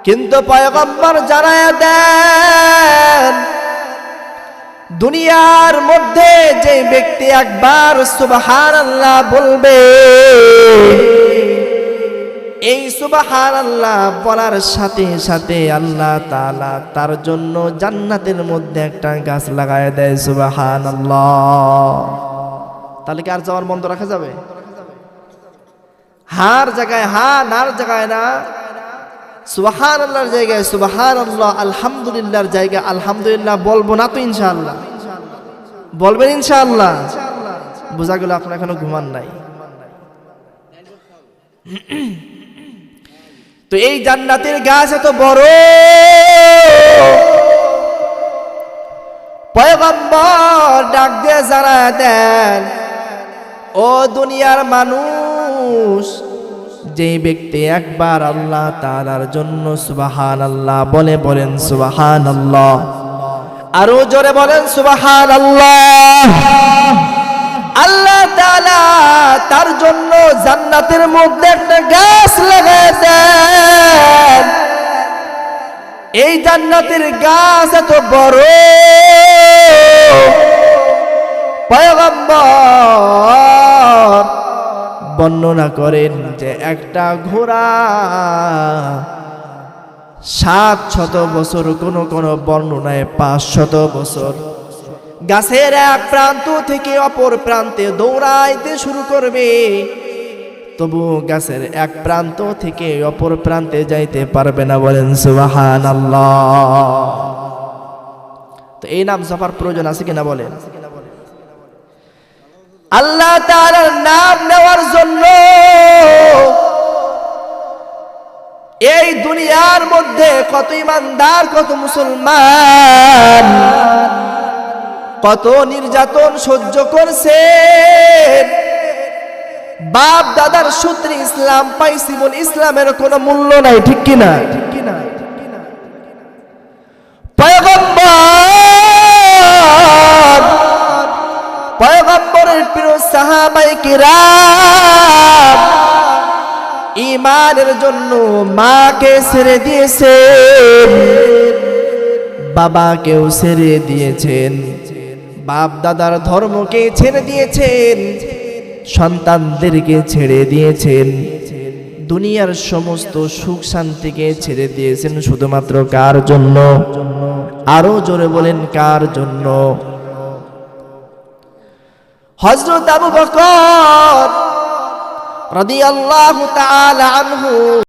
কিন্তু পয়গম্বর জানায়া দেন, দুনিয়ার মধ্যে যে ব্যক্তি একবার সুবহানাল্লাহ বলবে, এই সুবহানাল্লাহ বলার সাথে সাথে আল্লাহ তাআলা তার জন্য জান্নাতের মধ্যে একটা গাছ লাগায় দেয়। সুবহানাল্লাহ। তাহলে কি আর যাওয়ার বন্ধ রাখা যাবে? হার জায়গায় হা, নার জায়গায় না, সুবহানাল্লাহর জায়গায় সুবহানাল্লাহ, আলহামদুলিল্লাহর জায়গায় আলহামদুলিল্লাহ বলবো না তো ইনশাআল্লাহ? বলবেন ইনশাআল্লাহ? বোঝা গেল আপনারা এখনো ঘুমান নাই। তো এই জান্নাতের গাছ এত বড়, পয়গম্বর ডাক দিয়ে জানায়া দেন, ও দুনিয়ার মানুষ, যে ব্যক্তি একবার আল্লাহ তাআলার জন্য সুবহানাল্লাহ বলে, বলেন সুবহানাল্লাহ, আরো জোরে বলেন সুবহানাল্লাহ, আল্লাহ তাআলা তার জন্য জান্নাতের মধ্যে একটা গাছ লাগায় দেন। এই জান্নাতের গাছ এত বড়, পয়গম্বর বর্ণনা করেন যে একটা ঘোড়া 700 বছর, কোন বর্ণনায় 500 বছর গাছের এক প্রান্ত থেকে অপর প্রান্তে দৌড়াইতে শুরু করবে, তবু গাছের এক প্রান্ত থেকে অপর প্রান্তে যাইতে পারবে না। বলেন সুবহানাল্লাহ। তো এই নাম জপার প্রয়োজন আছে কিনা বলেন? আল্লাহ তাআলার নাম নেওয়ার জন্য এই দুনিয়ার মধ্যে কত ইমানদার, কত মুসলমান কত নির্যাতন সহ্য করছে, বাপ দাদার সূত্রে ইসলাম পাইছি বলে ইসলামের কোনো মূল্য নাই, ঠিক কিনা? পয়গম্বরের প্রিয় সাহাবায়ে কিরাম ঈমানের জন্য মাকে ছেড়ে দিয়েছেন, বাবাকেও ছেড়ে দিয়েছেন, বাপ দাদার ধর্মকে ছেড়ে দিয়েছেন, সন্তানদেরকে ছেড়ে দিয়েছেন, দুনিয়ার সমস্ত সুখ শান্তিকে ছেড়ে দিয়েছেন শুধুমাত্র কার জন্য? আরো জোরে বলেন কার জন্য? হযরত আবু বকর রাদিয়াল্লাহু তাআলা আনহু